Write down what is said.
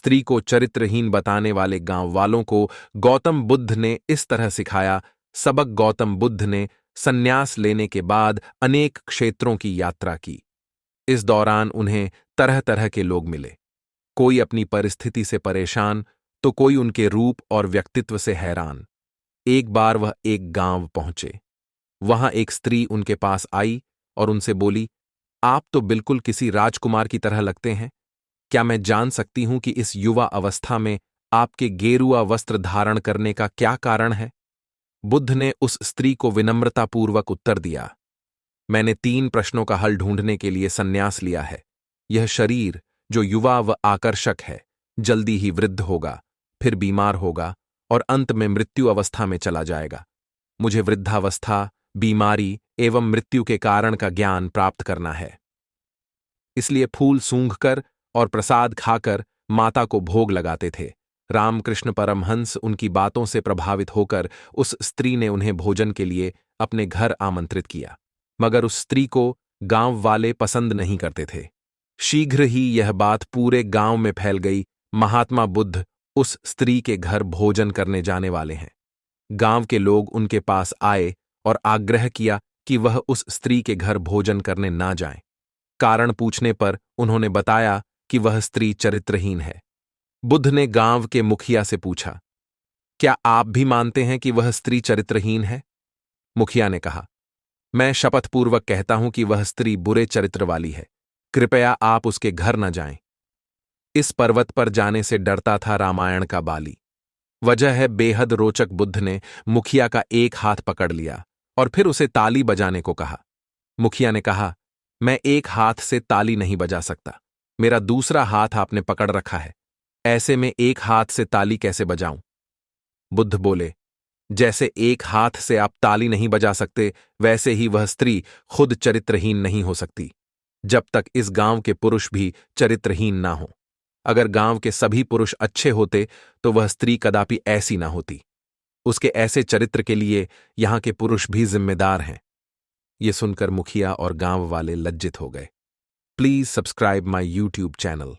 स्त्री को चरित्रहीन बताने वाले गांव वालों को गौतम बुद्ध ने इस तरह सिखाया। सबक गौतम बुद्ध ने संन्यास लेने के बाद अनेक क्षेत्रों की यात्रा की। इस दौरान उन्हें तरह तरह के लोग मिले। कोई अपनी परिस्थिति से परेशान तो कोई उनके रूप और व्यक्तित्व से हैरान। एक बार वह एक गांव पहुंचे। वहां एक स्त्री उनके पास आई और उनसे बोली, आप तो बिल्कुल किसी राजकुमार की तरह लगते हैं। क्या मैं जान सकती हूं कि इस युवा अवस्था में आपके गेरुआ वस्त्र धारण करने का क्या कारण है? बुद्ध ने उस स्त्री को विनम्रतापूर्वक उत्तर दिया, मैंने 3 प्रश्नों का हल ढूंढने के लिए संन्यास लिया है। यह शरीर जो युवा व आकर्षक है, जल्दी ही वृद्ध होगा, फिर बीमार होगा और अंत में मृत्यु अवस्था में चला जाएगा। मुझे वृद्धावस्था, बीमारी एवं मृत्यु के कारण का ज्ञान प्राप्त करना है। इसलिए फूल सूंघकर और प्रसाद खाकर माता को भोग लगाते थे। रामकृष्ण परमहंस उनकी बातों से प्रभावित होकर उस स्त्री ने उन्हें भोजन के लिए अपने घर आमंत्रित किया, मगर उस स्त्री को गांव वाले पसंद नहीं करते थे। शीघ्र ही यह बात पूरे गांव में फैल गई, महात्मा बुद्ध उस स्त्री के घर भोजन करने जाने वाले हैं। गांव के लोग उनके पास आए और आग्रह किया कि वह उस स्त्री के घर भोजन करने ना जाएं। कारण पूछने पर उन्होंने बताया कि वह स्त्री चरित्रहीन है। बुद्ध ने गांव के मुखिया से पूछा, क्या आप भी मानते हैं कि वह स्त्री चरित्रहीन है? मुखिया ने कहा, मैं शपथपूर्वक कहता हूं कि वह स्त्री बुरे चरित्र वाली है। कृपया आप उसके घर न जाएं। इस पर्वत पर जाने से डरता था रामायण का बाली। वजह है बेहद रोचक। बुद्ध ने मुखिया का एक हाथ पकड़ लिया और फिर उसे ताली बजाने को कहा। मुखिया ने कहा, मैं एक हाथ से ताली नहीं बजा सकता। मेरा दूसरा हाथ आपने पकड़ रखा है, ऐसे में एक हाथ से ताली कैसे बजाऊं? बुद्ध बोले, जैसे एक हाथ से आप ताली नहीं बजा सकते, वैसे ही वह स्त्री खुद चरित्रहीन नहीं हो सकती, जब तक इस गांव के पुरुष भी चरित्रहीन ना हो। अगर गांव के सभी पुरुष अच्छे होते तो वह स्त्री कदापि ऐसी ना होती। उसके ऐसे चरित्र के लिए यहां के पुरुष भी जिम्मेदार हैं। ये सुनकर मुखिया और गांव वाले लज्जित हो गए। Please subscribe my YouTube channel.